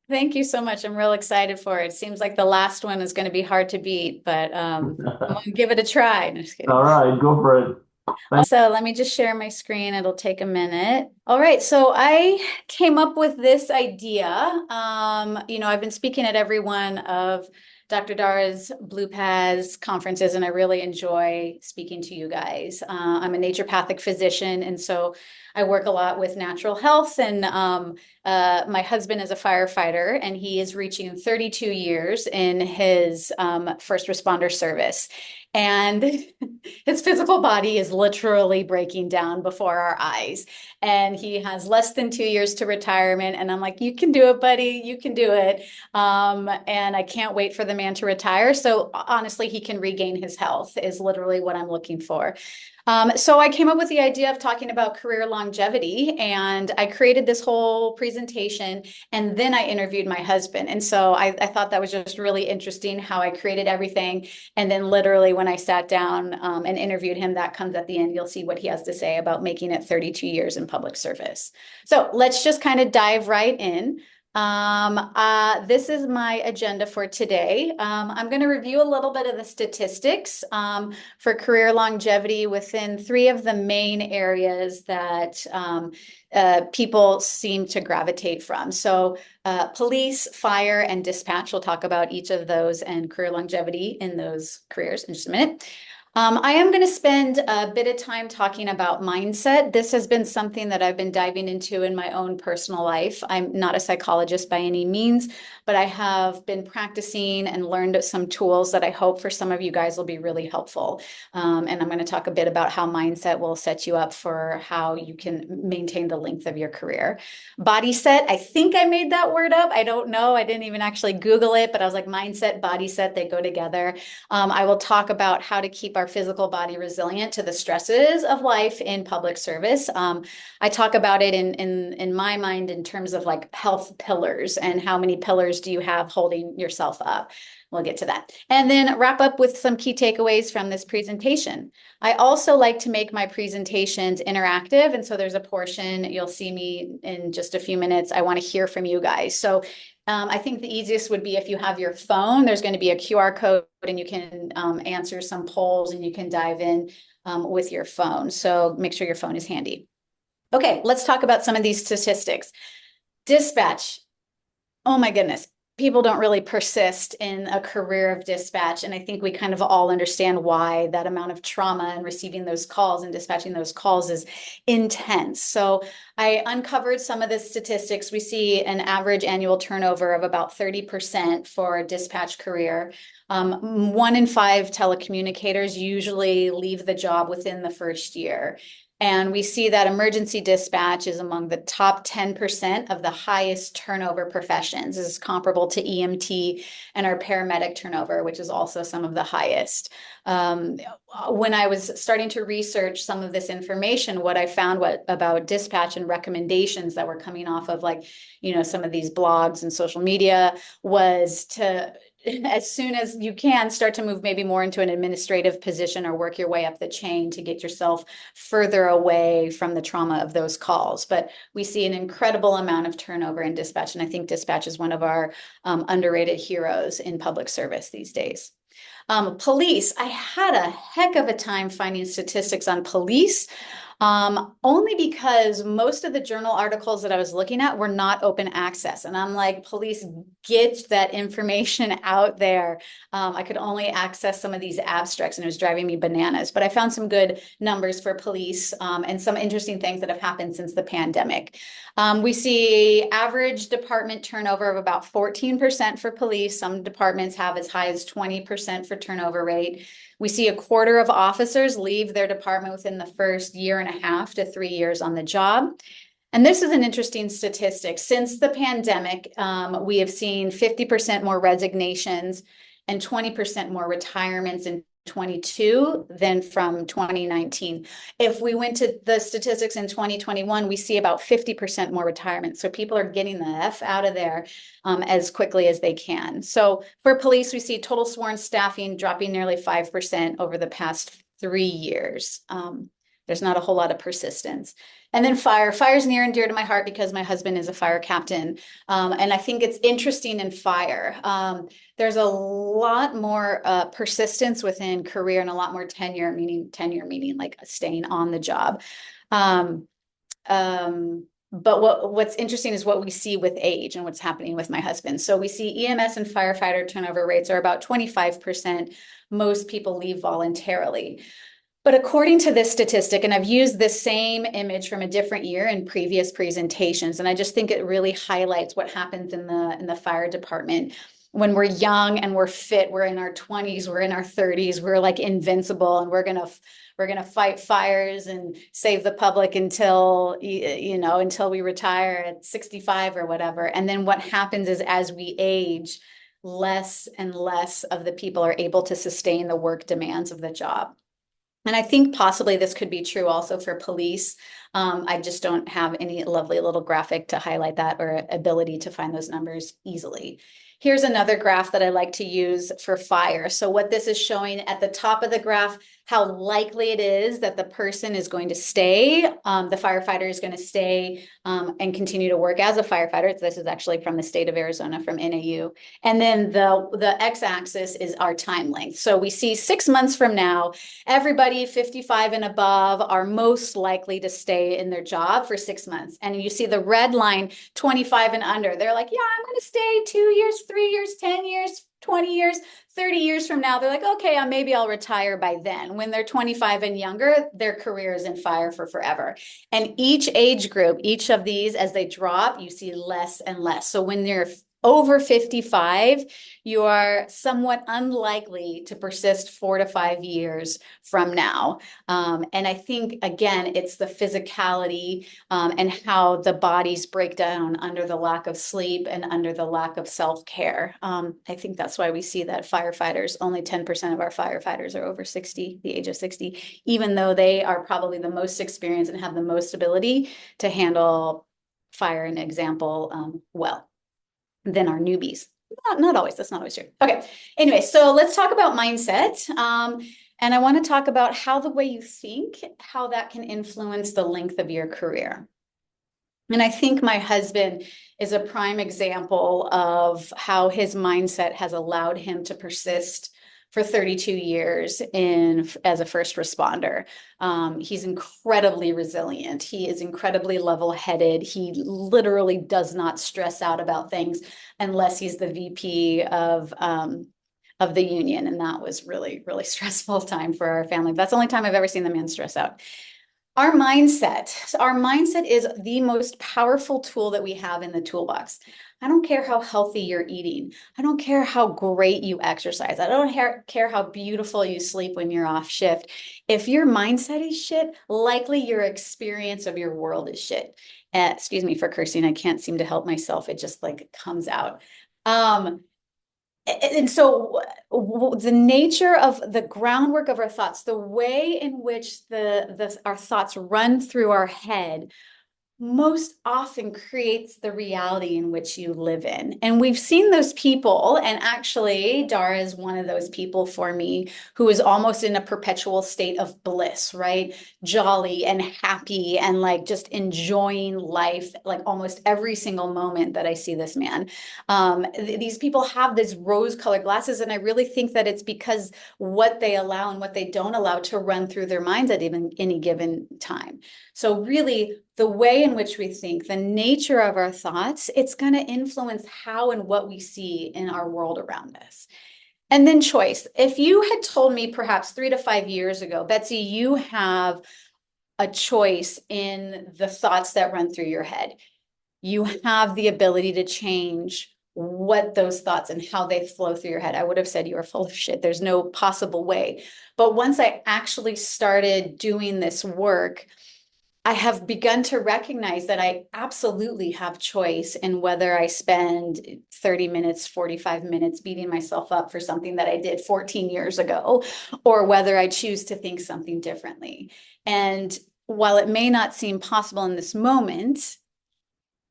Thank you so much. I'm real excited for it. Seems like the last one is going to be hard to beat, but I'm gonna give it a try. No, just All kidding. right, go for it. Thank So let me just share my screen. It'll take a minute. All right, so I came up with this idea. I've been speaking at every one of Dr. Dara's BluePaz conferences, and I really enjoy speaking to you guys. I'm a naturopathic physician, and so I work a lot with natural health. And my husband is a firefighter, and he is reaching 32 years in his first responder service. And his physical body is literally breaking down before our eyes. And he has less than 2 years to retirement. And I'm like, you can do it, buddy. You can do it. And I can't wait for the man to retire. So honestly, he can regain his health, is literally what I'm looking for. So I came up with the idea of talking about career longevity, and I created this whole presentation, and then I interviewed my husband. And so I thought that was just really interesting how I created everything. And then literally when I sat down and interviewed him, that comes at the end. You'll see what he has to say about making it 32 years in public service. So let's just kind of dive right in. This is my agenda for today. I'm going to review a little bit of the statistics for career longevity within three of the main areas that people seem to gravitate from. So police, fire, and dispatch. We'll talk about each of those and career longevity in those careers in just a minute. I am going to spend a bit of time talking about mindset. This has been something that I've been diving into in my own personal life. I'm not a psychologist by any means, but I have been practicing and learned some tools that I hope for some of you guys will be really helpful. And I'm going to talk a bit about how mindset will set you up for how you can maintain the length of your career. Body set, I think I made that word up. I don't know. I didn't even actually Google it, but I was like, mindset, body set, they go together. I will talk about how to keep our physical body resilient to the stresses of life in public service. I talk about it in my mind in terms of like health pillars and how many pillars do you have holding yourself up. We'll get to that. And then wrap up with some key takeaways from this presentation. I also like to make my presentations interactive. And so there's a portion, you'll see me in just a few minutes. I want to hear from you guys. So I think the easiest would be if you have your phone, there's going to be a QR code and you can answer some polls and you can dive in with your phone. So make sure your phone is handy. Okay, let's talk about some of these statistics. Dispatch. Oh my goodness. People don't really persist in a career of dispatch. And I think we kind of all understand why that amount of trauma and receiving those calls and dispatching those calls is intense. So I uncovered some of the statistics. We see an average annual turnover of about 30% for a dispatch career. 1 in 5 telecommunicators usually leave the job within the first year. And we see that emergency dispatch is among the top 10% of the highest turnover professions. This is comparable to EMT and our paramedic turnover, which is also some of the highest. Um, when I was starting to research some of this information, what I found about dispatch and recommendations that were coming off of some of these blogs and social media was to as soon as you can start to move maybe more into an administrative position or work your way up the chain to get yourself further away from the trauma of those calls. But we see an incredible amount of turnover in dispatch. And I think dispatch is one of our underrated heroes in public service these days. Police, I had a heck of a time finding statistics on police. Only because most of the journal articles that I was looking at were not open access. And I'm like, police, get that information out there. I could only access some of these abstracts and it was driving me bananas. But I found some good numbers for police and some interesting things that have happened since the pandemic. We see average department turnover of about 14% for police. Some departments have as high as 20% for turnover rate. We see a quarter of officers leave their department within the first year and a half to 3 years on the job. And this is an interesting statistic. Since the pandemic, we have seen 50% more resignations and 20% more retirements in 22 than from 2019. If we went to the statistics in 2021, we see about 50% more retirement. So people are getting the F out of there as quickly as they can. So for police, we see total sworn staffing dropping nearly 5% over the past 3 years. There's not a whole lot of persistence. And then fire. Fire's near and dear to my heart because my husband is a fire captain. And I think it's interesting in fire. There's a lot more persistence within career and a lot more tenure meaning like staying on the job. Um, but what's interesting is what we see with age and what's happening with my husband. So we see EMS and firefighter turnover rates are about 25%. Most people leave voluntarily. But according to this statistic, and I've used this same image from a different year in previous presentations, and I just think it really highlights what happens in the fire department. When we're young and we're fit, we're in our 20s, we're in our 30s, we're like invincible, and we're gonna fight fires and save the public until until we retire at 65 or whatever. And then what happens is as we age, less and less of the people are able to sustain the work demands of the job. And I think possibly this could be true also for police. I just don't have any lovely little graphic to highlight that or ability to find those numbers easily. Here's another graph that I like to use for fire. So what this is showing at the top of the graph, how likely it is that the person is going to stay, the firefighter is going to stay and continue to work as a firefighter. This is actually from the state of Arizona, from NAU. And then the x-axis is our time length. So we see 6 months from now, everybody 55 and above are most likely to stay in their job for 6 months. And you see the red line, 25 and under. They're like, yeah, I'm going to stay 2 years, 3 years, 10 years, 20 years, 30 years from now. They're like, okay, maybe I'll retire by then. When they're 25 and younger, their career is in fire for forever. And each age group, each of these, as they drop, you see less and less. So when you're over 55, you are somewhat unlikely to persist 4 to 5 years from now. And I think, again, it's the physicality and how the bodies break down under the lack of sleep and under the lack of self-care. I think that's why we see that firefighters, only 10% of our firefighters are over 60, the age of 60, even though they are probably the most experienced and have the most ability to handle fire, an example, well, than our newbies. Not always, that's not always true. Okay, anyway, so let's talk about mindset. And I want to talk about how the way you think, how that can influence the length of your career. And I think my husband is a prime example of how his mindset has allowed him to persist for 32 years as a first responder. He's incredibly resilient. He is incredibly level-headed. He literally does not stress out about things unless he's the VP of the union. And that was really, really stressful time for our family. That's the only time I've ever seen the man stress out. Our mindset is the most powerful tool that we have in the toolbox. I don't care how healthy you're eating. I don't care how great you exercise. I don't care how beautiful you sleep when you're off shift. If your mindset is shit, likely your experience of your world is shit. Excuse me for cursing. I can't seem to help myself. It just like comes out. And so the nature of the groundwork of our thoughts, the way in which our thoughts run through our head most often creates the reality in which you live in. And we've seen those people, and actually Dara is one of those people for me who is almost in a perpetual state of bliss, right? Jolly and happy and like just enjoying life, like almost every single moment that I see this man. These people have these rose-colored glasses, and I really think that it's because what they allow and what they don't allow to run through their minds at even any given time. So really, the way in which we think, the nature of our thoughts, it's going to influence how and what we see in our world around us. And then choice. If you had told me perhaps 3 to 5 years ago, Betsy, you have a choice in the thoughts that run through your head. You have the ability to change what those thoughts and how they flow through your head. I would have said you are full of shit. There's no possible way. But once I actually started doing this work, I have begun to recognize that I absolutely have choice in whether I spend 30 minutes, 45 minutes beating myself up for something that I did 14 years ago, or whether I choose to think something differently. And while it may not seem possible in this moment,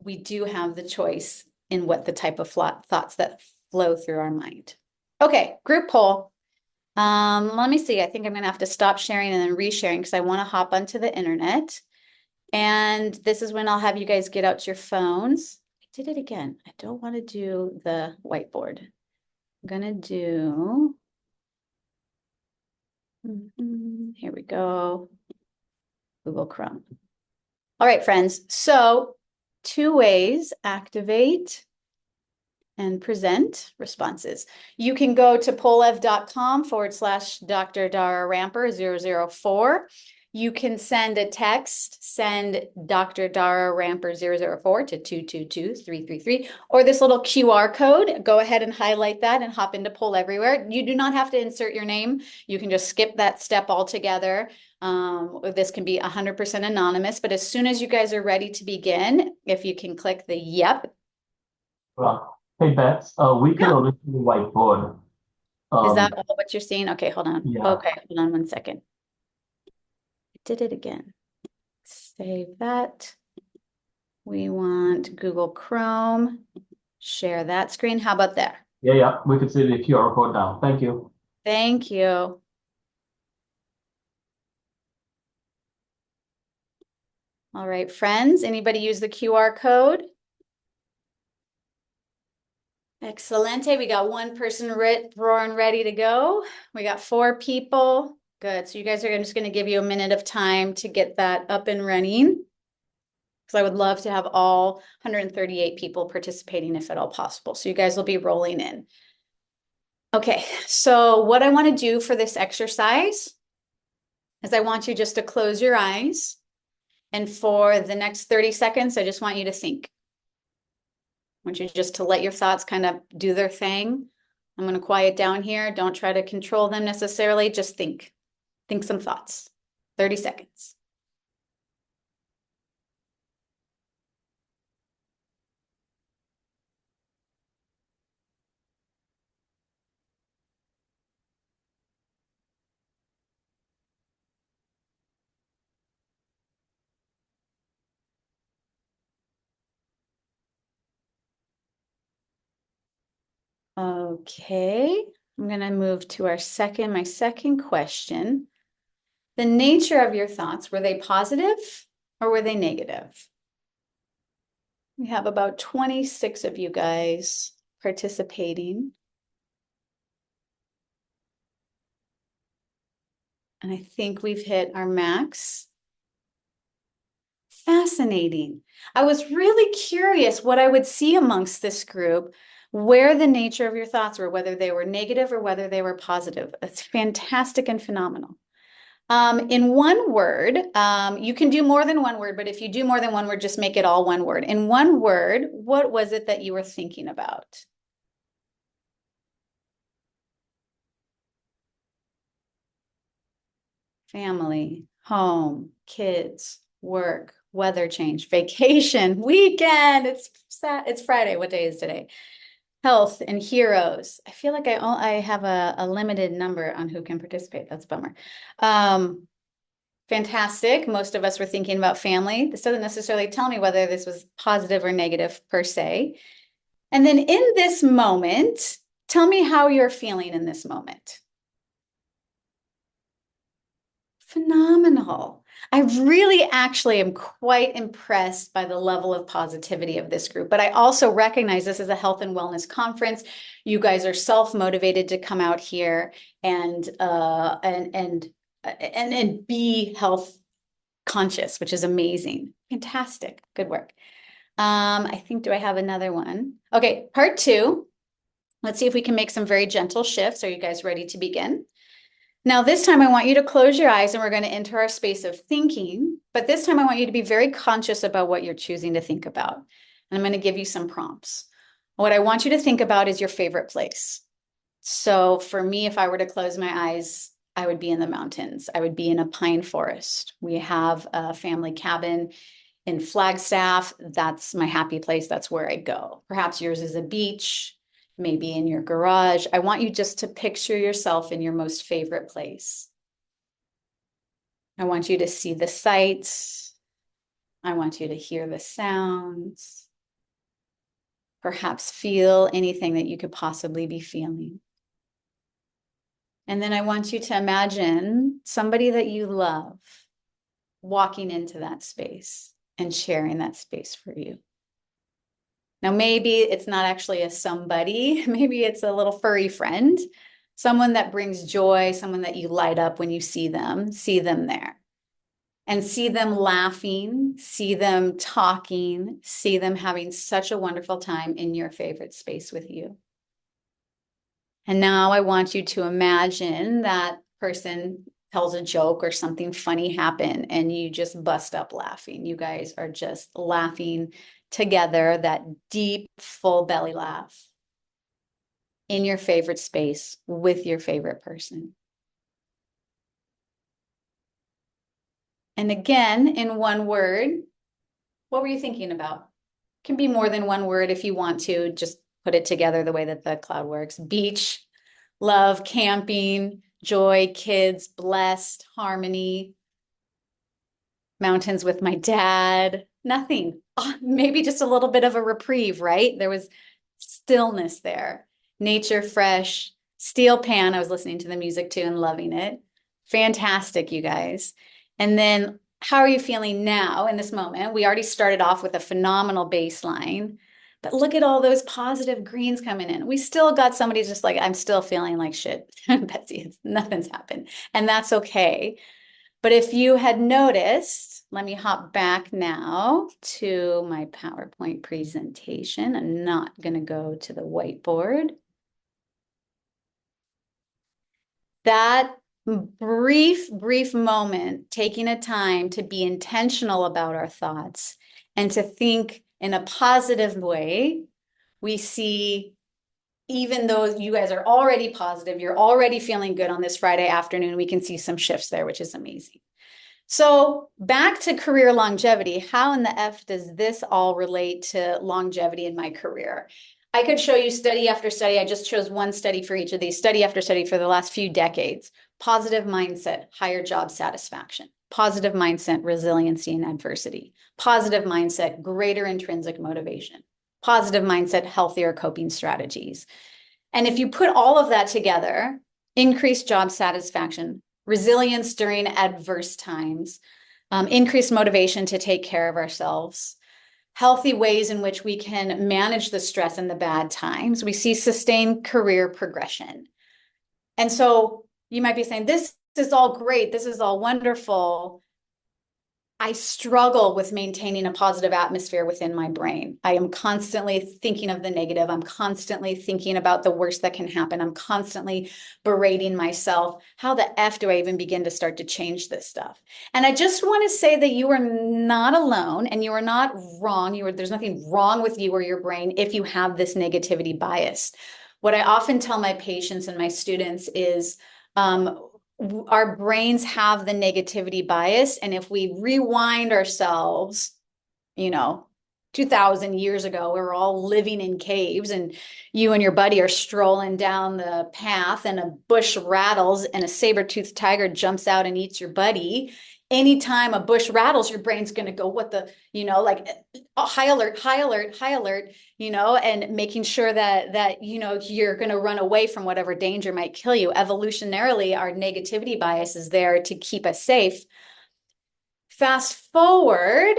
we do have the choice in what the type of thoughts that flow through our mind. Okay, group poll. Let me see. I think I'm gonna have to stop sharing and then resharing because I want to hop onto the internet. And this is when I'll have you guys get out your phones. I did it again. I don't want to do the whiteboard. I'm gonna do, here we go, Google Chrome. All right, friends. So two ways, activate and present responses. You can go to polev.com/Dr. Dara Ramper 004. You can send a text, send Dr. Dara Ramper 004 to 222-333, or this little QR code. Go ahead and highlight that and hop into Poll Everywhere. You do not have to insert your name. You can just skip that step altogether. This can be 100% anonymous, but as soon as you guys are ready to begin, if you can click the yep. Hey, Bets, we can Yeah. only see the whiteboard. Is that Um, all what you're seeing? Okay, hold on. yeah, Okay, hold on 1 second. I did it again. Save that. We want Google Chrome. Share that screen. How about there? yeah, we can see the QR code now. Thank you. Thank you. All right, friends, anybody use the QR code? Excelente. We got one person roaring ready to go. We got 4 people. Good. So you guys are just going to give you a minute of time to get that up and running. Because I would love to have all 138 people participating if at all possible. So you guys will be rolling in. Okay, so what I want to do for this exercise is I want you just to close your eyes. And for the next 30 seconds, I just want you to think. I want you just to let your thoughts kind of do their thing. I'm going to quiet down here. Don't try to control them necessarily. Just think. Think some thoughts. 30 seconds. Okay, I'm going to move to my second question. The nature of your thoughts, were they positive or were they negative? We have about 26 of you guys participating. And I think we've hit our max. Fascinating. I was really curious what I would see amongst this group, where the nature of your thoughts were, whether they were negative or whether they were positive. It's fantastic and phenomenal. In one word, you can do more than one word, but if you do more than one word, just make it all one word. In one word, what was it that you were thinking about? Family, home, kids, work, weather change, vacation, weekend. It's Friday. What day is today? Health and heroes. I feel like I have a limited number on who can participate. That's a bummer. Fantastic. Most of us were thinking about family. This doesn't necessarily tell me whether this was positive or negative per se. And then in this moment, tell me how you're feeling in this moment. Phenomenal. I really actually am quite impressed by the level of positivity of this group, but I also recognize this is a health and wellness conference. You guys are self-motivated to come out here and be health conscious, which is amazing. Fantastic. Good work. I think, do I have another one? Okay, part 2. Let's see if we can make some very gentle shifts. Are you guys ready to begin? Now, this time I want you to close your eyes and we're going to enter our space of thinking. But this time I want you to be very conscious about what you're choosing to think about. And I'm going to give you some prompts. What I want you to think about is your favorite place. So for me, if I were to close my eyes, I would be in the mountains. I would be in a pine forest. We have a family cabin in Flagstaff. That's my happy place. That's where I go. Perhaps yours is a beach, maybe in your garage. I want you just to picture yourself in your most favorite place. I want you to see the sights. I want you to hear the sounds. Perhaps feel anything that you could possibly be feeling. And then I want you to imagine somebody that you love walking into that space and sharing that space for you. Now, maybe it's not actually a somebody, maybe it's a little furry friend, someone that brings joy, someone that you light up when you see them there. And see them laughing, see them talking, see them having such a wonderful time in your favorite space with you. And now I want you to imagine that person tells a joke or something funny happen and you just bust up laughing. You guys are just laughing together, that deep, full belly laugh in your favorite space with your favorite person. And again, in one word, what were you thinking about? Can be more than one word if you want to, just put it together the way that the cloud works. Beach, love, camping, joy, kids, blessed, harmony, mountains with my dad, nothing. Oh, maybe just a little bit of a reprieve, right? There was stillness there. Nature fresh, steel pan. I was listening to the music too and loving it. Fantastic, you guys. And then how are you feeling now in this moment? We already started off with a phenomenal baseline, but look at all those positive greens coming in. We still got somebody just like, I'm still feeling like shit, Betsy, nothing's happened. And that's okay. But if you had noticed, let me hop back now to my PowerPoint presentation. I'm not going to go to the whiteboard. That brief moment, taking a time to be intentional about our thoughts and to think in a positive way, we see, even though you guys are already positive, you're already feeling good on this Friday afternoon, we can see some shifts there, which is amazing. So back to career longevity, how in the F does this all relate to longevity in my career? I could show you study after study. I just chose one study for each of these, study after study for the last few decades. Positive mindset, higher job satisfaction. Positive mindset, resiliency in adversity. Positive mindset, greater intrinsic motivation. Positive mindset, healthier coping strategies. And if you put all of that together, increased job satisfaction, resilience during adverse times, increased motivation to take care of ourselves, healthy ways in which we can manage the stress and the bad times. We see sustained career progression. And so you might be saying, this is all great. This is all wonderful. I struggle with maintaining a positive atmosphere within my brain. I am constantly thinking of the negative. I'm constantly thinking about the worst that can happen. I'm constantly berating myself. How the F do I even begin to start to change this stuff? And I just want to say that you are not alone and you are not wrong. There's nothing wrong with you or your brain if you have this negativity bias. What I often tell my patients and my students is, our brains have the negativity bias. And if we rewind ourselves, 2000 years ago, we were all living in caves and you and your buddy are strolling down the path and a bush rattles and a saber-toothed tiger jumps out and eats your buddy. Anytime a bush rattles, your brain's going to go, what the, like high alert, high alert, high alert, and making sure that you're going to run away from whatever danger might kill you. Evolutionarily, our negativity bias is there to keep us safe. Fast forward,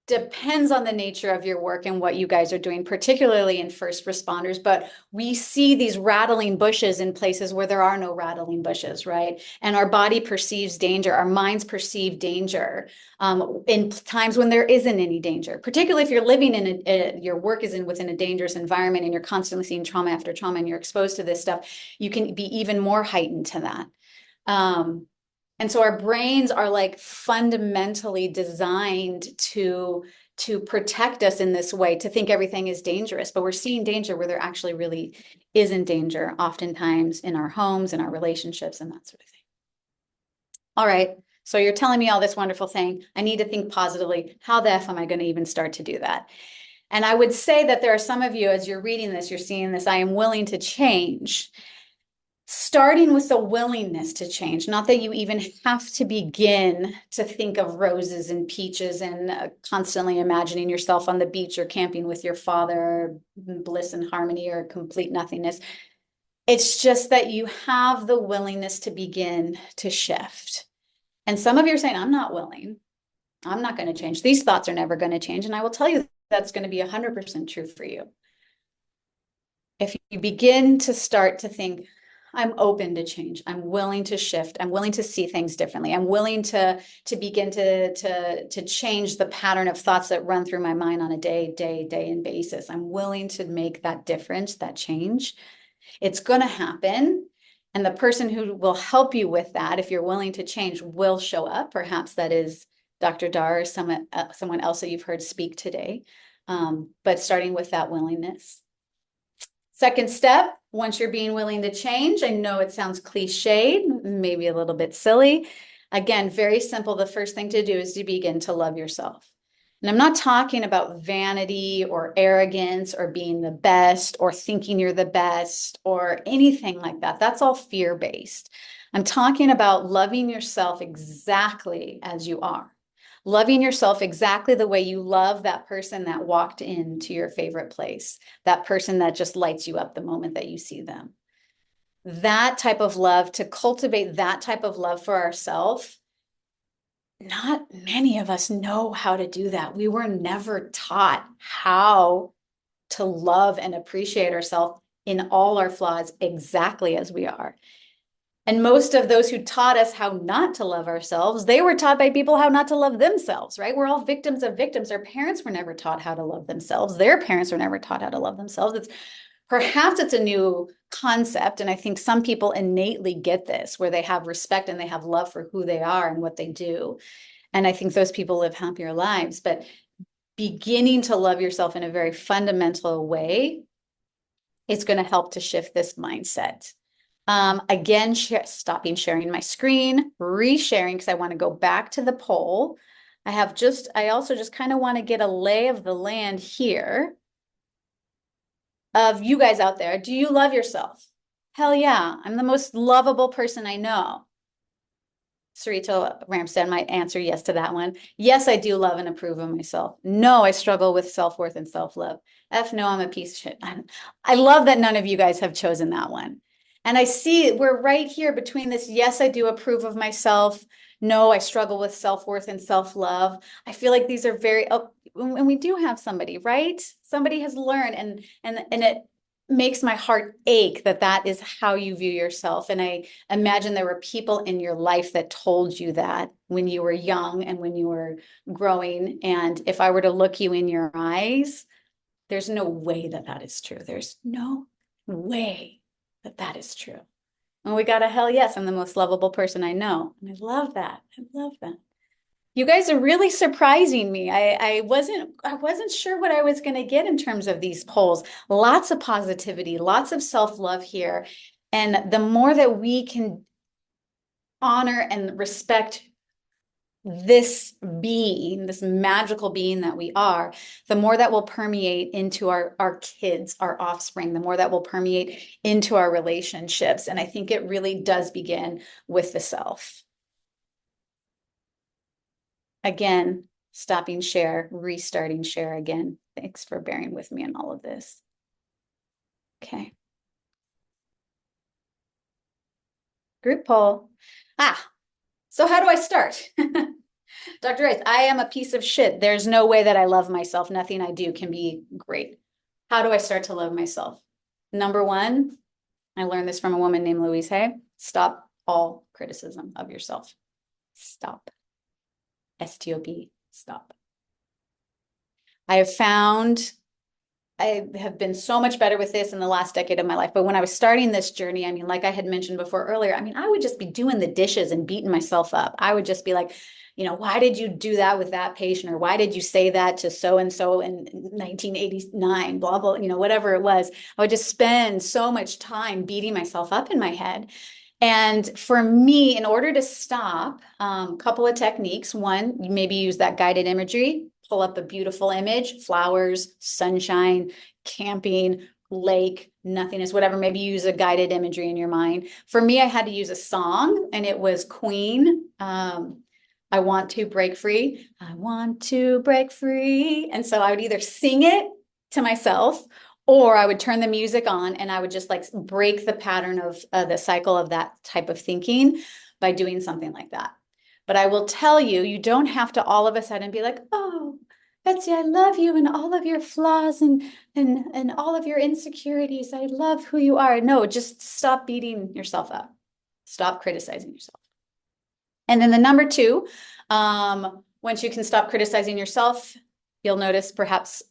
depends on the nature of your work and what you guys are doing, particularly in first responders. But we see these rattling bushes in places where there are no rattling bushes, right? And our body perceives danger, our minds perceive danger in times when there isn't any danger. Particularly if you're living in your work is within a dangerous environment and you're constantly seeing trauma after trauma and you're exposed to this stuff, you can be even more heightened to that. And so our brains are like fundamentally designed to protect us in this way, to think everything is dangerous, but we're seeing danger where there actually really isn't danger, oftentimes in our homes, in our relationships, and that sort of thing. All right, so you're telling me all this wonderful thing. I need to think positively. How the F am I going to even start to do that? And I would say that there are some of you, as you're reading this, you're seeing this, I am willing to change. Starting with the willingness to change, not that you even have to begin to think of roses and peaches and constantly imagining yourself on the beach or camping with your father, bliss and harmony or complete nothingness. It's just that you have the willingness to begin to shift. And some of you are saying, I'm not willing. I'm not going to change. These thoughts are never going to change. And I will tell you that's going to be 100% true for you. If you begin to start to think, I'm open to change. I'm willing to shift. I'm willing to see things differently. I'm willing to begin to change the pattern of thoughts that run through my mind on a day in basis. I'm willing to make that difference, that change. It's going to happen. And the person who will help you with that, if you're willing to change, will show up. Perhaps that is Dr. Dar or someone else that you've heard speak today. But starting with that willingness. Second step, once you're being willing to change, I know it sounds cliched, maybe a little bit silly. Again, very simple. The first thing to do is to begin to love yourself. And I'm not talking about vanity or arrogance or being the best or thinking you're the best or anything like that. That's all fear-based. I'm talking about loving yourself exactly as you are. Loving yourself exactly the way you love that person that walked into your favorite place, that person that just lights you up the moment that you see them. That type of love, to cultivate that type of love for ourselves, not many of us know how to do that. We were never taught how to love and appreciate ourselves in all our flaws exactly as we are. And most of those who taught us how not to love ourselves, they were taught by people how not to love themselves, right? We're all victims of victims. Our parents were never taught how to love themselves. Their parents were never taught how to love themselves. Perhaps it's a new concept. And I think some people innately get this, where they have respect and they have love for who they are and what they do. And I think those people live happier lives. But beginning to love yourself in a very fundamental way is going to help to shift this mindset. Again, stopping sharing my screen, resharing because I want to go back to the poll. I also just kind of want to get a lay of the land here of you guys out there. Do you love yourself? Hell yeah, I'm the most lovable person I know. Sarita Ramstead might answer yes to that one. Yes, I do love and approve of myself. No, I struggle with self-worth and self-love. F no, I'm a piece of shit. I love that none of you guys have chosen that one. And I see we're right here between this. Yes, I do approve of myself. No, I struggle with self-worth and self-love. I feel like these are very, oh, and we do have somebody, right? Somebody has learned and it makes my heart ache that that is how you view yourself. And I imagine there were people in your life that told you that when you were young and when you were growing. And if I were to look you in your eyes, there's no way that that is true. There's no way that that is true. And we got a hell yes, I'm the most lovable person I know. And I love that. I love that. You guys are really surprising me. I wasn't sure what I was going to get in terms of these polls. Lots of positivity, lots of self-love here. And the more that we can honor and respect this being, this magical being that we are, the more that will permeate into our kids, our offspring, the more that will permeate into our relationships. And I think it really does begin with the self. Again, stopping share, restarting share again. Thanks for bearing with me on all of this. Okay. Group poll. So how do I start? Dr. Rice, I am a piece of shit. There's no way that I love myself. Nothing I do can be great. How do I start to love myself? Number one, I learned this from a woman named Louise Hay. Stop all criticism of yourself. Stop. S-T-O-P. Stop. I have found I have been so much better with this in the last decade of my life. But when I was starting this journey, I mean, like I had mentioned before earlier, I mean, I would just be doing the dishes and beating myself up. I would just be like, why did you do that with that patient? Or why did you say that to so-and-so in 1989, blah, blah, whatever it was. I would just spend so much time beating myself up in my head. And for me, in order to stop, a couple of techniques. One, you maybe use that guided imagery, pull up a beautiful image, flowers, sunshine, camping, lake, nothingness, whatever. Maybe use a guided imagery in your mind. For me, I had to use a song, and it was Queen. I want to break free. I want to break free. And so I would either sing it to myself, Or I would turn the music on and I would just like break the pattern of the cycle of that type of thinking by doing something like that. But I will tell you, you don't have to all of a sudden be like, oh, Betsy, I love you and all of your flaws and all of your insecurities. I love who you are. No, just stop beating yourself up. Stop criticizing yourself. And then the number two, once you can stop criticizing yourself, you'll notice perhaps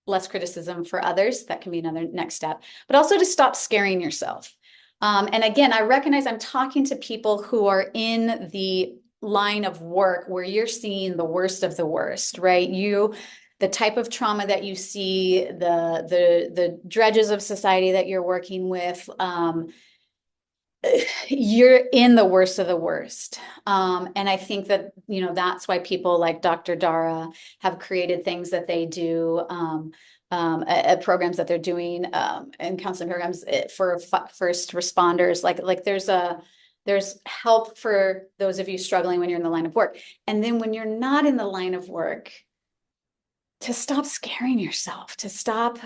less criticism for others. That can be another next step, but also to stop scaring yourself. And again, I recognize I'm talking to people who are in the line of work where you're seeing the worst of the worst, right? The type of trauma that you see, the dredges of society that you're working with, you're in the worst of the worst. And I think that, that's why people like Dr. Dara have created things that they do, programs that they're doing, and counseling programs for first responders. Like there's help for those of you struggling when you're in the line of work. And then when you're not in the line of work, to stop scaring yourself, to stop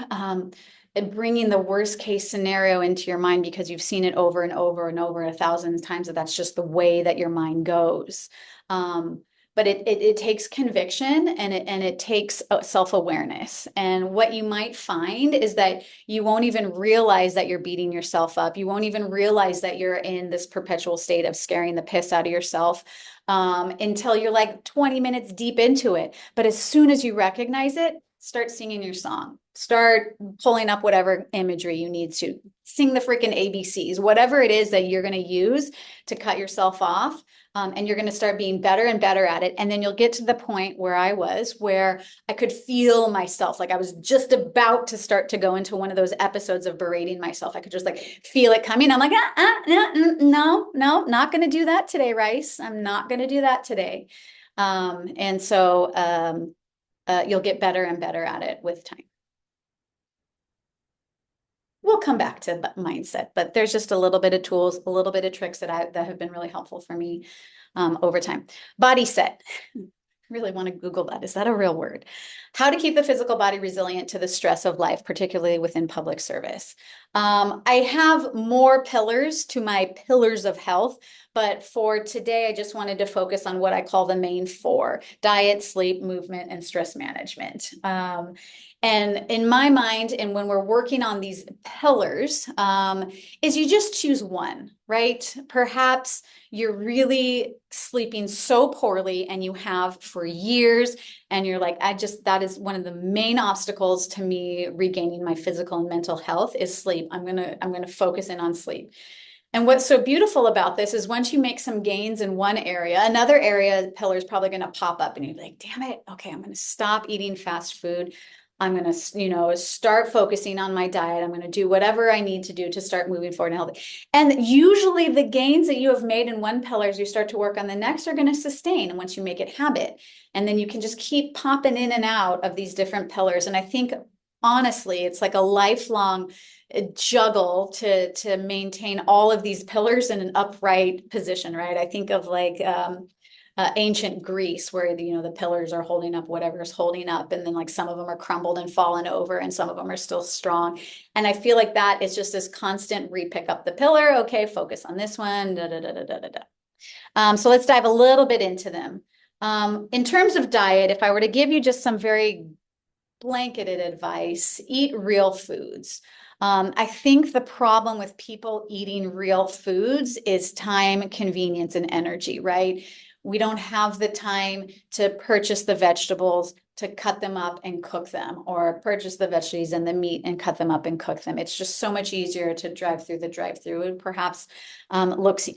bringing the worst case scenario into your mind because you've seen it over and over and over 1,000 times that that's just the way that your mind goes. But it takes conviction and it takes self-awareness. And what you might find is that you won't even realize that you're beating yourself up. You won't even realize that you're in this perpetual state of scaring the piss out of yourself until you're like 20 minutes deep into it. But as soon as you recognize it, start singing your song. Start pulling up whatever imagery you need to. Sing the freaking ABCs, whatever it is that you're going to use to cut yourself off. And you're going to start being better and better at it. And then you'll get to the point where I was, where I could feel myself. Like I was just about to start to go into one of those episodes of berating myself. I could just like feel it coming. I'm like, no, not going to do that today, Rice. I'm not going to do that today. And so you'll get better and better at it with time. We'll come back to mindset, but there's just a little bit of tools, a little bit of tricks that have been really helpful for me over time. Body set. Really want to Google that. Is that a real word? How to keep the physical body resilient to the stress of life, particularly within public service. I have more pillars to my pillars of health, but for today, I just wanted to focus on what I call the main four: diet, sleep, movement, and stress management. And in my mind, and when we're working on these pillars, is you just choose one, right? Perhaps you're really sleeping so poorly and you have for years, and you're like, that is one of the main obstacles to me regaining my physical and mental health is sleep. I'm gonna focus in on sleep. And what's so beautiful about this is once you make some gains in one area, another area pillar is probably going to pop up and you're like, damn it, okay, I'm going to stop eating fast food. I'm going to, start focusing on my diet. I'm going to do whatever I need to do to start moving forward and healthy. And usually the gains that you have made in one pillar as you start to work on the next are going to sustain once you make it habit. And then you can just keep popping in and out of these different pillars. And I think honestly, it's like a lifelong juggle to maintain all of these pillars in an upright position, right? I think of like ancient Greece, where the pillars are holding up whatever is holding up, and then like some of them are crumbled and fallen over, and some of them are still strong. And I feel like that is just this constant re-pick up the pillar. Okay, focus on this one. Da, da, da, da, da, da. So let's dive a little bit into them. In terms of diet, if I were to give you just some very blanketed advice, eat real foods. I think the problem with people eating real foods is time, convenience, and energy, right? We don't have the time to purchase the vegetables, to cut them up and cook them, or purchase the veggies and the meat and cut them up and cook them. It's just so much easier to drive through the drive-through, and perhaps looks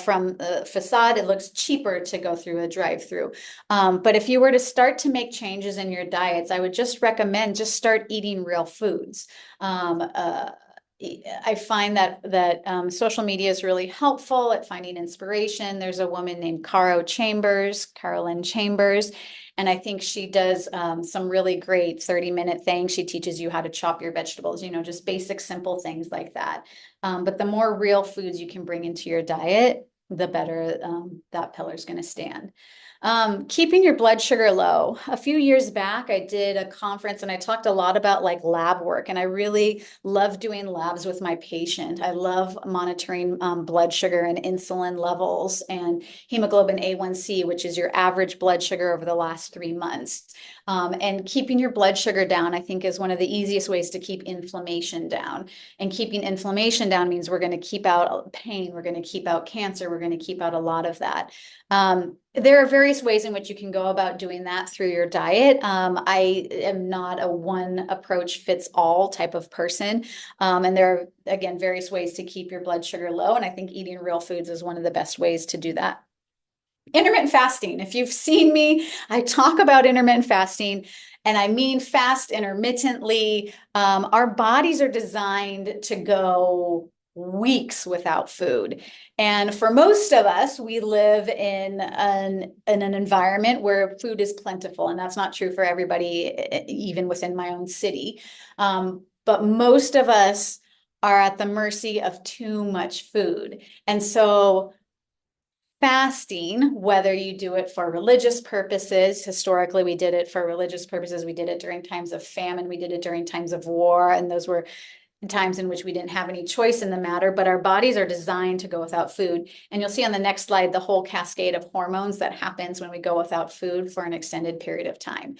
from the facade, it looks cheaper to go through a drive-through. But if you were to start to make changes in your diets, I would just recommend just start eating real foods. I find that social media is really helpful at finding inspiration. There's a woman named Carolyn Chambers, and I think she does some really great 30-minute things. She teaches you how to chop your vegetables, just basic, simple things like that. But the more real foods you can bring into your diet, the better that pillar is going to stand. Keeping your blood sugar low. A few years back, I did a conference and I talked a lot about like lab work, and I really love doing labs with my patient. I love monitoring blood sugar and insulin levels and hemoglobin A1C, which is your average blood sugar over the last 3 months. And keeping your blood sugar down, I think, is one of the easiest ways to keep inflammation down. And keeping inflammation down means we're going to keep out pain, we're going to keep out cancer, we're going to keep out a lot of that. There are various ways in which you can go about doing that through your diet. I am not a one approach fits all type of person. And there are, again, various ways to keep your blood sugar low. And I think eating real foods is one of the best ways to do that. Intermittent fasting. If you've seen me, I talk about intermittent fasting, and I mean fast intermittently. Our bodies are designed to go weeks without food. And for most of us, we live in an environment where food is plentiful. And that's not true for everybody, even within my own city. But most of us are at the mercy of too much food. And so fasting, whether you do it for religious purposes, historically we did it for religious purposes, we did it during times of famine, we did it during times of war, and those were times in which we didn't have any choice in the matter, but our bodies are designed to go without food. And you'll see on the next slide the whole cascade of hormones that happens when we go without food for an extended period of time.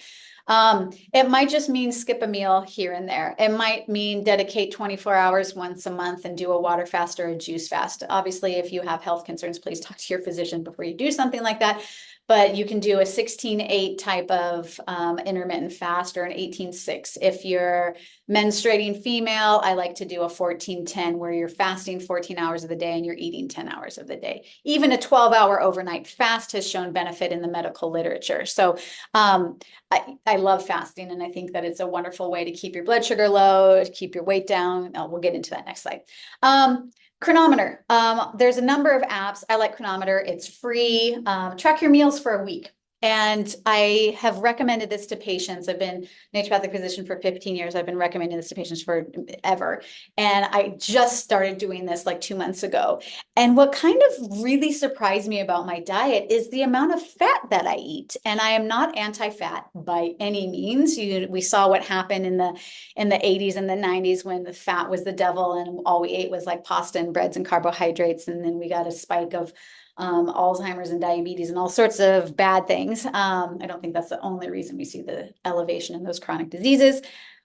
It might just mean skip a meal here and there. It might mean dedicate 24 hours once a month and do a water fast or a juice fast. Obviously, if you have health concerns, please talk to your physician before you do something like that. But you can do a 16-8 type of intermittent fast or an 18-6. If you're menstruating female, I like to do a 14-10 where you're fasting 14 hours of the day and you're eating 10 hours of the day. Even a 12-hour overnight fast has shown benefit in the medical literature. So I love fasting, and I think that it's a wonderful way to keep your blood sugar low, to keep your weight down. We'll get into that next slide. Chronometer. There's a number of apps. I like Chronometer. It's free. Track your meals for a week. And I have recommended this to patients. I've been naturopathic physician for 15 years. I've been recommending this to patients forever. And I just started doing this like 2 months ago. And what kind of really surprised me about my diet is the amount of fat that I eat. And I am not anti-fat by any means. We saw what happened in the 80s and the 90s when the fat was the devil and all we ate was like pasta and breads and carbohydrates. And then we got a spike of Alzheimer's and diabetes and all sorts of bad things. I don't think that's the only reason we see the elevation in those chronic diseases.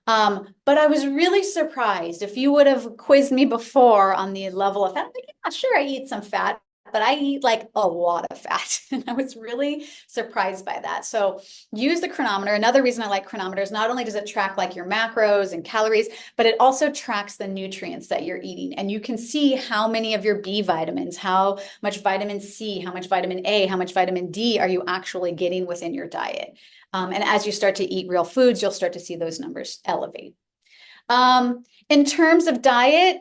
But I was really surprised. If you would have quizzed me before on the level of fat, I'm like, yeah, sure, I eat some fat, but I eat like a lot of fat. And I was really surprised by that. So use the chronometer. Another reason I like chronometers, not only does it track like your macros and calories, but it also tracks the nutrients that you're eating. And you can see how many of your B vitamins, how much vitamin C, how much vitamin A, how much vitamin D are you actually getting within your diet. And as you start to eat real foods, you'll start to see those numbers elevate. In terms of diet,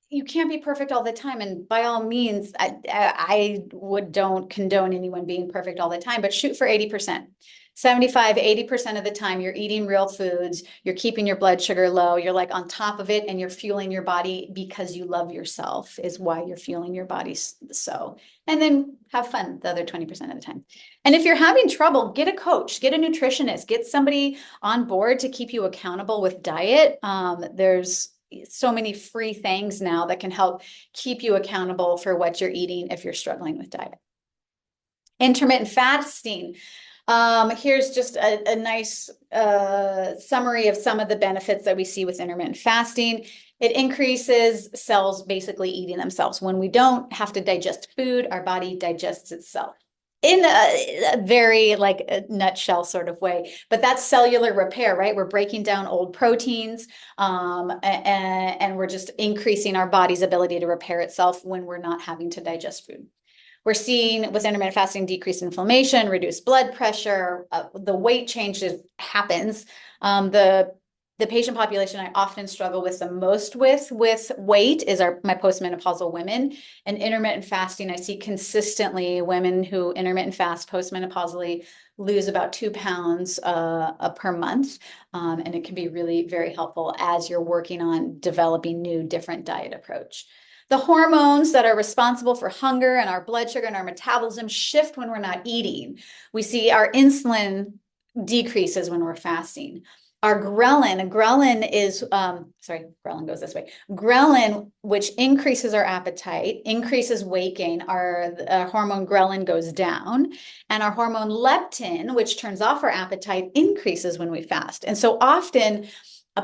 you can't be perfect all the time. And by all means, I don't condone anyone being perfect all the time, but shoot for 80%. 75, 80% of the time you're eating real foods, you're keeping your blood sugar low, you're like on top of it, and you're fueling your body because you love yourself is why you're fueling your body so. And then have fun the other 20% of the time. And if you're having trouble, get a coach, get a nutritionist, get somebody on board to keep you accountable with diet. There's so many free things now that can help keep you accountable for what you're eating if you're struggling with diet. Intermittent fasting. Here's just a nice summary of some of the benefits that we see with intermittent fasting. It increases cells basically eating themselves. When we don't have to digest food, our body digests itself in a very like a nutshell sort of way. But that's cellular repair, right? We're breaking down old proteins and we're just increasing our body's ability to repair itself when we're not having to digest food. We're seeing with intermittent fasting decreased inflammation, reduced blood pressure, the weight change happens. The patient population I often struggle with the most with weight is my postmenopausal women. And intermittent fasting, I see consistently women who intermittent fast postmenopausally lose about 2 pounds per month. And it can be really very helpful as you're working on developing new different diet approach. The hormones that are responsible for hunger and our blood sugar and our metabolism shift when we're not eating. We see our insulin decreases when we're fasting. Our ghrelin is, ghrelin goes this way. Ghrelin, which increases our appetite, increases weight gain. Our hormone ghrelin goes down, and our hormone leptin, which turns off our appetite, increases when we fast. And so often,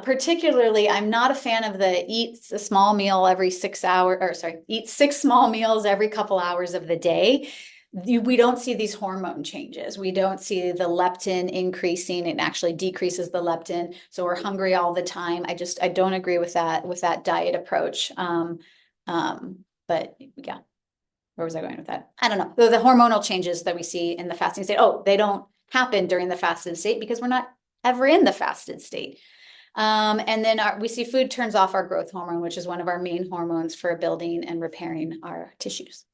particularly, I'm not a fan of the eat a small meal every 6 hours, or sorry, eat six small meals every couple hours of the day. We don't see these hormone changes. We don't see the leptin increasing. It actually decreases the leptin. So we're hungry all the time. I don't agree with that diet approach. But yeah, where was I going with that? I don't know. The hormonal changes that we see in the fasting state, they don't happen during the fasted state because we're not ever in the fasted state. And then we see food turns off our growth hormone, which is one of our main hormones for building and repairing our tissues.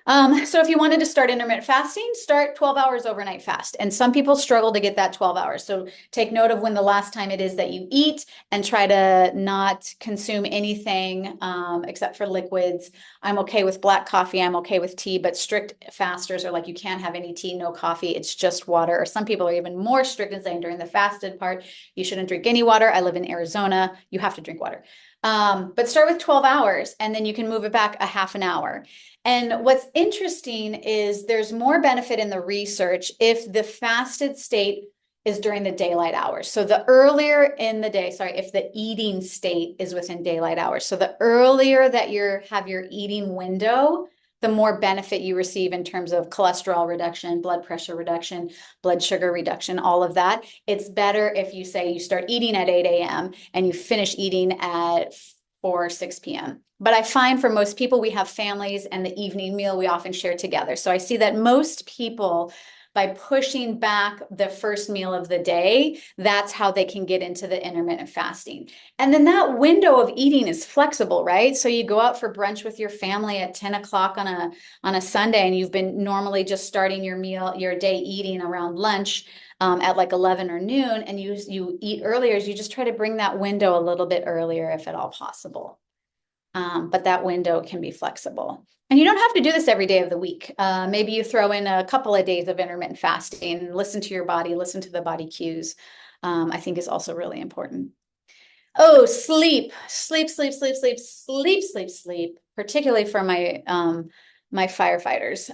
So if you wanted to start intermittent fasting, start 12 hours overnight fast. And some people struggle to get that 12 hours. So take note of when the last time it is that you eat and try to not consume anything except for liquids. I'm okay with black coffee. I'm okay with tea, but strict fasters are like, you can't have any tea, no coffee. It's just water. Or some people are even more strict and saying during the fasted part, you shouldn't drink any water. I live in Arizona. You have to drink water. But start with 12 hours and then you can move it back a half an hour. And what's interesting is there's more benefit in the research if the fasted state is during the daylight hours. So the earlier in the day, if the eating state is within daylight hours. So the earlier that you have your eating window, the more benefit you receive in terms of cholesterol reduction, blood pressure reduction, blood sugar reduction, all of that. It's better if you say you start eating at 8 a.m. and you finish eating at 4 or 6 p.m. But I find for most people, we have families and the evening meal we often share together. So I see that most people, by pushing back the first meal of the day, that's how they can get into the intermittent fasting. And then that window of eating is flexible, right? So you go out for brunch with your family at 10 o'clock on a Sunday, and you've been normally just starting your day eating around lunch at like 11 or noon, and you eat earlier. You just try to bring that window a little bit earlier if at all possible. But that window can be flexible. And you don't have to do this every day of the week. Maybe you throw in a couple of days of intermittent fasting, listen to your body, listen to the body cues, I think is also really important. Oh, sleep, particularly for my firefighters.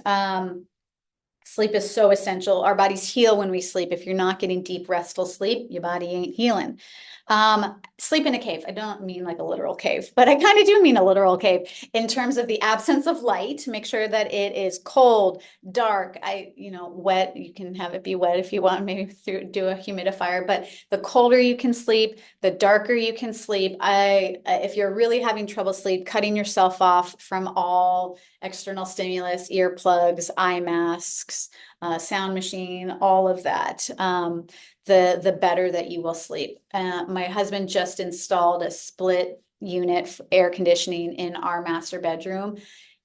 Sleep is so essential. Our bodies heal when we sleep. If you're not getting deep, restful sleep, your body ain't healing. Sleep in a cave. I don't mean like a literal cave, but I kind of do mean a literal cave in terms of the absence of light. Make sure that it is cold, dark, wet. You can have it be wet if you want, maybe do a humidifier, but the colder you can sleep, the darker you can sleep. If you're really having trouble sleep, cutting yourself off from all external stimulus, earplugs, eye masks, sound machine, all of that. The better that you will sleep. My husband just installed a split unit air conditioning in our master bedroom.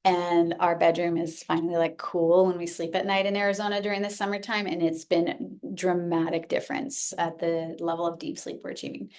And our bedroom is finally like cool when we sleep at night in Arizona during the summertime. And it's been a dramatic difference at the level of deep sleep we're achieving.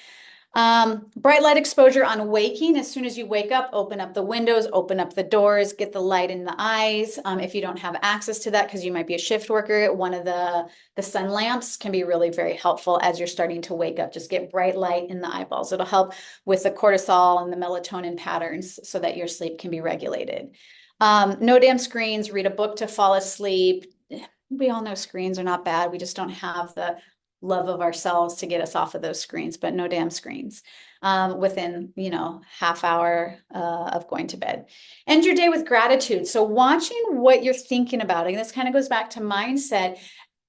Bright light exposure on waking. As soon as you wake up, open up the windows, open up the doors, get the light in the eyes. If you don't have access to that because you might be a shift worker, one of the sun lamps can be really very helpful as you're starting to wake up. Just get bright light in the eyeballs. It'll help with the cortisol and the melatonin patterns so that your sleep can be regulated. No damn screens, read a book to fall asleep. We all know screens are not bad. We just don't have the love of ourselves to get us off of those screens, but no damn screens within, half hour of going to bed. End your day with gratitude. So watching what you're thinking about, and this kind of goes back to mindset.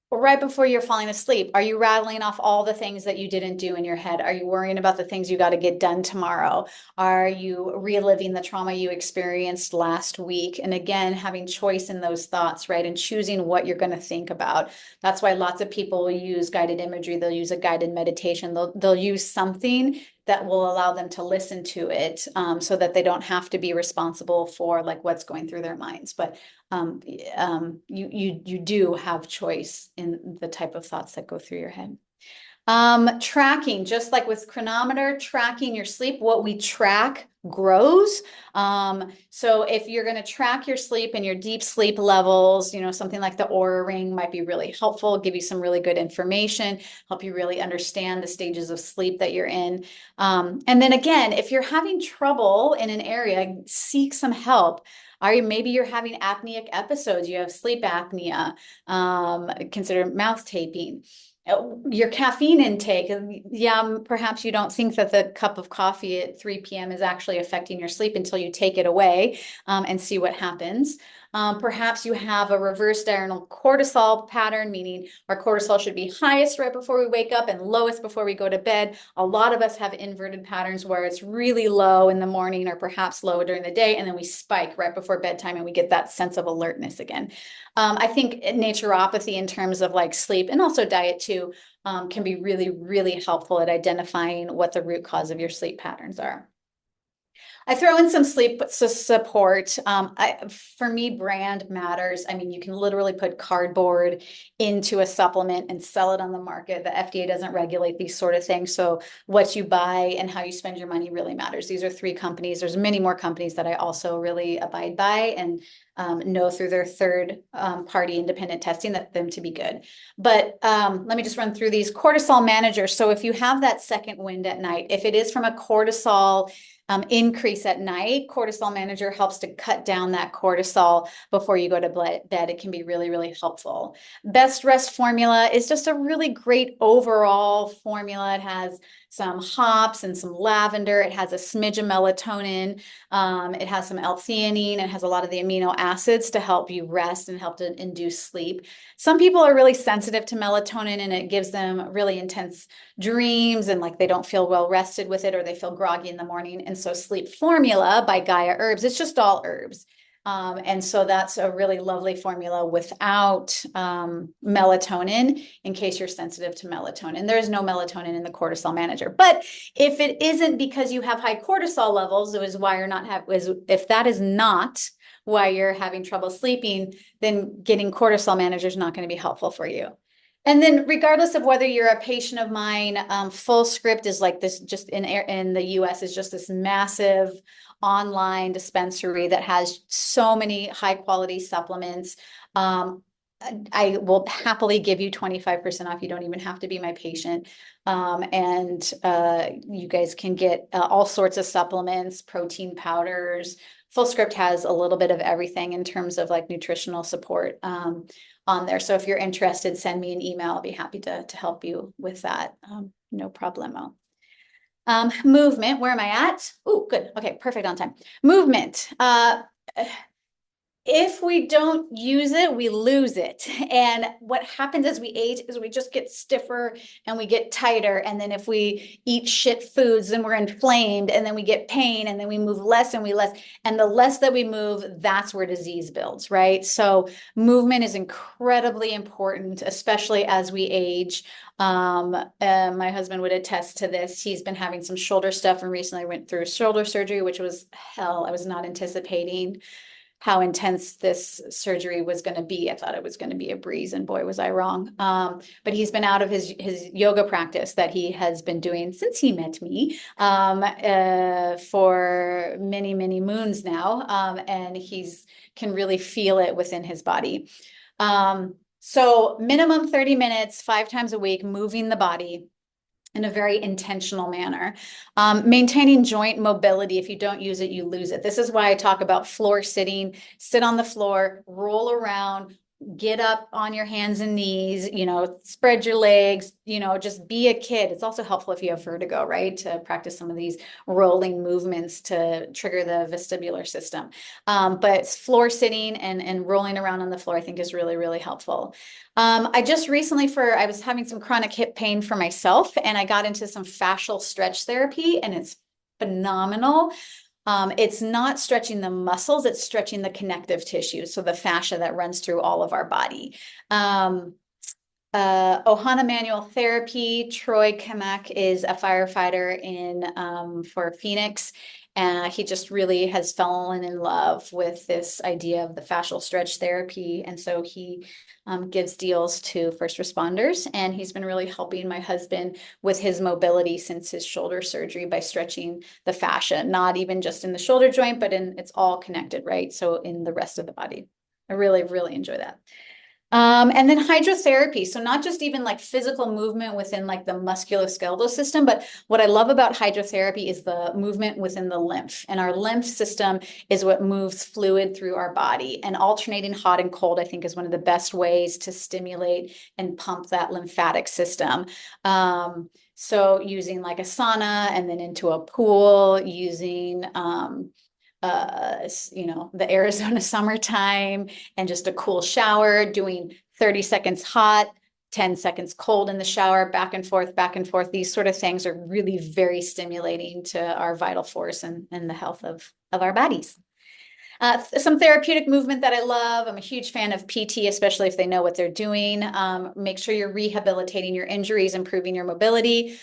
Right before you're falling asleep, are you rattling off all the things that you didn't do in your head? Are you worrying about the things you got to get done tomorrow? Are you reliving the trauma you experienced last week? And again, having choice in those thoughts, right? And choosing what you're going to think about. That's why lots of people will use guided imagery. They'll use a guided meditation. They'll use something that will allow them to listen to it so that they don't have to be responsible for like what's going through their minds. But you do have choice in the type of thoughts that go through your head. Tracking, just like with chronometer, tracking your sleep, what we track grows. So if you're going to track your sleep and your deep sleep levels, something like the Aura Ring might be really helpful, give you some really good information, help you really understand the stages of sleep that you're in. And then again, if you're having trouble in an area, seek some help. Maybe you're having apneic episodes, you have sleep apnea, consider mouth taping. Your caffeine intake, yeah, perhaps you don't think that the cup of coffee at 3 p.m. is actually affecting your sleep until you take it away and see what happens. Perhaps you have a reverse diurnal cortisol pattern, meaning our cortisol should be highest right before we wake up and lowest before we go to bed. A lot of us have inverted patterns where it's really low in the morning or perhaps low during the day, and then we spike right before bedtime and we get that sense of alertness again. I think naturopathy in terms of like sleep and also diet too can be really, really helpful at identifying what the root cause of your sleep patterns are. I throw in some sleep support. For me, brand matters. I mean, you can literally put cardboard into a supplement and sell it on the market. The FDA doesn't regulate these sort of things. So what you buy and how you spend your money really matters. These are 3 companies. There's many more companies that I also really abide by and know through their third party independent testing that them to be good. But let me just run through these. Cortisol managers. So if you have that second wind at night, if it is from a cortisol increase at night, cortisol manager helps to cut down that cortisol before you go to bed. It can be really, really helpful. Best Rest formula is just a really great overall formula. It has some hops and some lavender. It has a smidge of melatonin. It has some L-theanine. It has a lot of the amino acids to help you rest and help to induce sleep. Some people are really sensitive to melatonin and it gives them really intense dreams and like they don't feel well rested with it or they feel groggy in the morning. And so Sleep Formula by Gaia Herbs, it's just all herbs. And so that's a really lovely formula without melatonin in case you're sensitive to melatonin. There is no melatonin in the cortisol manager. But if it isn't because you have high cortisol levels, it is why you're not if that is not why you're having trouble sleeping, then getting cortisol manager is not going to be helpful for you. And then regardless of whether you're a patient of mine, Fullscript is like this, just in the US is just this massive online dispensary that has so many high quality supplements. I will happily give you 25% off. You don't even have to be my patient. And you guys can get all sorts of supplements, protein powders. Fullscript has a little bit of everything in terms of like nutritional support on there. So if you're interested, send me an email. I'll be happy to help you with that. No problemo. Movement, where am I at? Oh, good. Okay, perfect on time. Movement. If we don't use it, we lose it. And what happens as we age is we just get stiffer and we get tighter. And then if we eat shit foods, then we're inflamed and then we get pain and then we move less and we less. And the less that we move, that's where disease builds, right? So movement is incredibly important, especially as we age. My husband would attest to this. He's been having some shoulder stuff and recently went through shoulder surgery, which was hell. I was not anticipating how intense this surgery was going to be. I thought it was going to be a breeze, and boy, was I wrong. But he's been out of his yoga practice that he has been doing since he met me for many, many moons now. And he's can really feel it within his body. So minimum 30 minutes, 5 times a week, moving the body in a very intentional manner. Maintaining joint mobility. If you don't use it, you lose it. This is why I talk about floor sitting. Sit on the floor, roll around, get up on your hands and knees, spread your legs, just be a kid. It's also helpful if you have vertigo, right? To practice some of these rolling movements to trigger the vestibular system. But floor sitting and rolling around on the floor, I think is really, really helpful. I just recently I was having some chronic hip pain for myself and I got into some fascial stretch therapy and it's phenomenal. It's not stretching the muscles, it's stretching the connective tissue. So the fascia that runs through all of our body. Ohana Manual Therapy, Troy Kamak is a firefighter for Phoenix. And he just really has fallen in love with this idea of the fascial stretch therapy. And so he gives deals to first responders. And he's been really helping my husband with his mobility since his shoulder surgery by stretching the fascia, not even just in the shoulder joint, but it's all connected, right? So in the rest of the body. I really, really enjoy that. And then hydrotherapy. So not just even like physical movement within like the musculoskeletal system, but what I love about hydrotherapy is the movement within the lymph. And our lymph system is what moves fluid through our body. And alternating hot and cold, I think, is one of the best ways to stimulate and pump that lymphatic system. So using like a sauna and then into a pool, using the Arizona summertime and just a cool shower, doing 30 seconds hot, 10 seconds cold in the shower, back and forth, back and forth. These sort of things are really very stimulating to our vital force and the health of our bodies. Some therapeutic movement that I love. I'm a huge fan of PT, especially if they know what they're doing. Make sure you're rehabilitating your injuries, improving your mobility.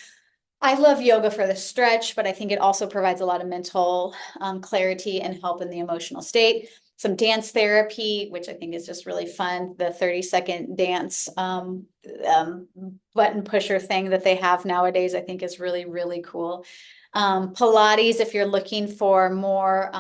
I love yoga for the stretch, but I think it also provides a lot of mental clarity and help in the emotional state. Some dance therapy, which I think is just really fun. The 30-second dance button pusher thing that they have nowadays, I think is really, really cool. Pilates, if you're looking for more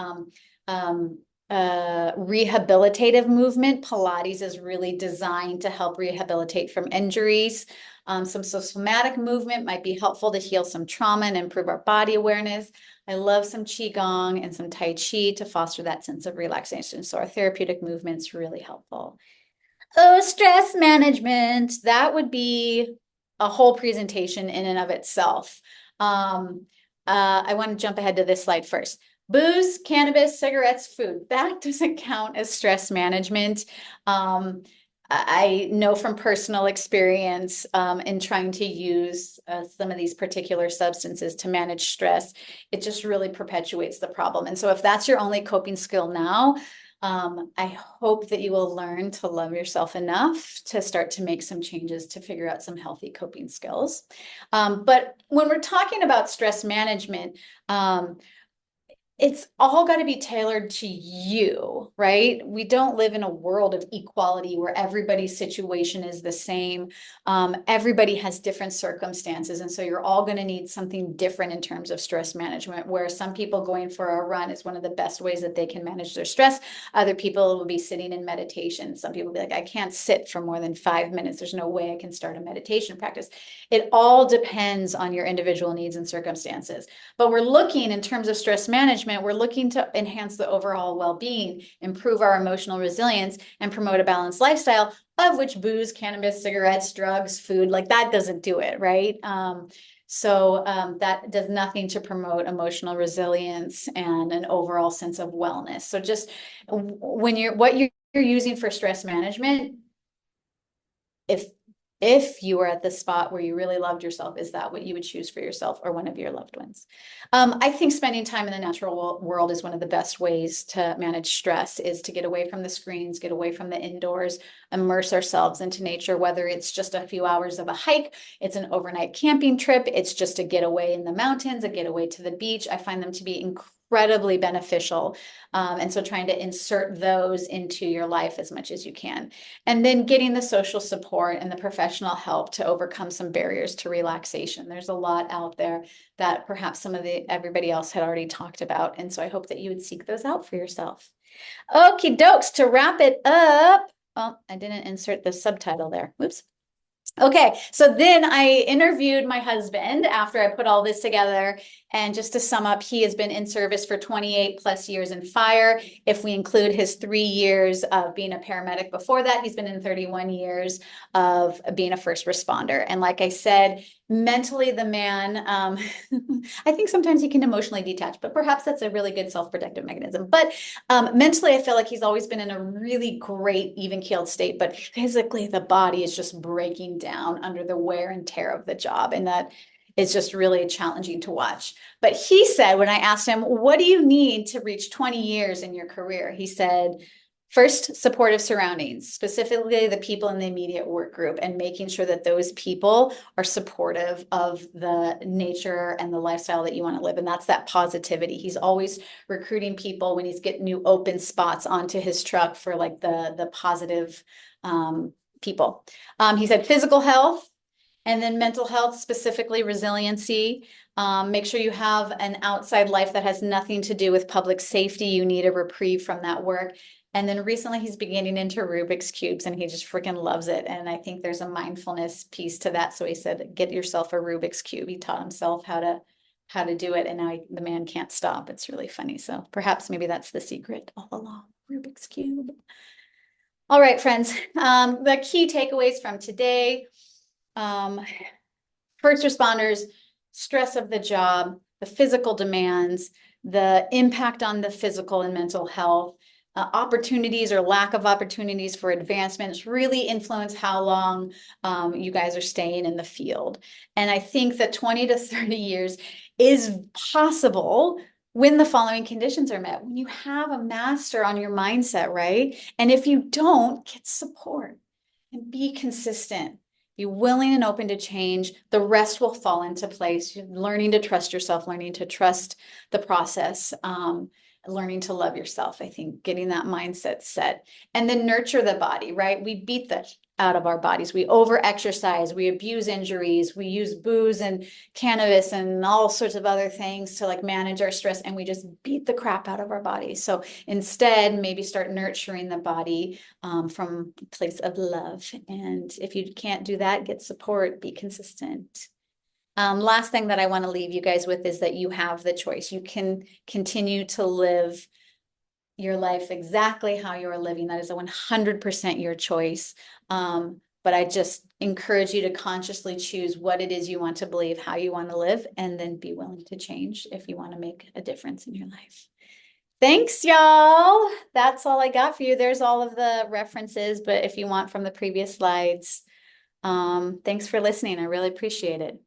rehabilitative movement, Pilates is really designed to help rehabilitate from injuries. Some somatic movement might be helpful to heal some trauma and improve our body awareness. I love some Qigong and some Tai Chi to foster that sense of relaxation. So our therapeutic movement's really helpful. Oh, stress management. That would be a whole presentation in and of itself. I want to jump ahead to this slide first. Booze, cannabis, cigarettes, food. That doesn't count as stress management. I know from personal experience in trying to use some of these particular substances to manage stress, it just really perpetuates the problem. And so if that's your only coping skill now, I hope that you will learn to love yourself enough to start to make some changes to figure out some healthy coping skills. But when we're talking about stress management, it's all got to be tailored to you, right? We don't live in a world of equality where everybody's situation is the same. Everybody has different circumstances. And so you're all going to need something different in terms of stress management, where some people going for a run is one of the best ways that they can manage their stress. Other people will be sitting in meditation. Some people will be like, I can't sit for more than 5 minutes. There's no way I can start a meditation practice. It all depends on your individual needs and circumstances. But we're looking in terms of stress management, we're looking to enhance the overall well-being, improve our emotional resilience, and promote a balanced lifestyle, of which booze, cannabis, cigarettes, drugs, food, like that doesn't do it, right? So that does nothing to promote emotional resilience and an overall sense of wellness. So just when what you're using for stress management, if you were at the spot where you really loved yourself, is that what you would choose for yourself or one of your loved ones? I think spending time in the natural world is one of the best ways to manage stress, is to get away from the screens, get away from the indoors, immerse ourselves into nature, whether it's just a few hours of a hike, it's an overnight camping trip, it's just a getaway in the mountains, a getaway to the beach. I find them to be incredibly beneficial. And so trying to insert those into your life as much as you can. And then getting the social support and the professional help to overcome some barriers to relaxation. There's a lot out there that perhaps everybody else had already talked about. And so I hope that you would seek those out for yourself. Okie dokes, to wrap it up. Oh, I didn't insert the subtitle there. Whoops. Okay, so then I interviewed my husband after I put all this together. And just to sum up, he has been in service for 28 plus years in fire. If we include his 3 years of being a paramedic before that, he's been in 31 years of being a first responder. And like I said, mentally, the man, I think sometimes he can emotionally detach, but perhaps that's a really good self-protective mechanism. But mentally, I feel like he's always been in a really great, even-keeled state, but physically, the body is just breaking down under the wear and tear of the job. And that is just really challenging to watch. But he said, when I asked him, what do you need to reach 20 years in your career? He said, First, supportive surroundings, specifically the people in the immediate work group, and making sure that those people are supportive of the nature and the lifestyle that you want to live. And that's that positivity. He's always recruiting people when he's getting new open spots onto his truck for like the positive people. He said physical health and then mental health, specifically resiliency. Make sure you have an outside life that has nothing to do with public safety. You need a reprieve from that work. And then recently he's beginning into Rubik's Cubes and he just freaking loves it. And I think there's a mindfulness piece to that. So he said, get yourself a Rubik's Cube. He taught himself how to do it. And now the man can't stop. It's really funny. So perhaps maybe that's the secret all along, Rubik's Cube. All right, friends. The key takeaways from today. First responders, stress of the job, the physical demands, the impact on the physical and mental health, opportunities or lack of opportunities for advancements really influence how long you guys are staying in the field. And I think that 20 to 30 years is possible when the following conditions are met. When you have a master on your mindset, right? And if you don't, get support and be consistent. Be willing and open to change. The rest will fall into place. You're learning to trust yourself, learning to trust the process, learning to love yourself. I think getting that mindset set and then nurture the body, right? We beat the out of our bodies. We over exercise, we abuse injuries, we use booze and cannabis and all sorts of other things to like manage our stress, and we just beat the crap out of our bodies. So instead, maybe start nurturing the body from a place of love. And if you can't do that, get support, be consistent. Last thing that I want to leave you guys with is that you have the choice. You can continue to live your life exactly how you're living. That is a 100% your choice. But I just encourage you to consciously choose what it is you want to believe, how you want to live, and then be willing to change if you want to make a difference in your life. Thanks, y'all. That's all I got for you. There's all of the references, but if you want from the previous slides, thanks for listening. I really appreciate it.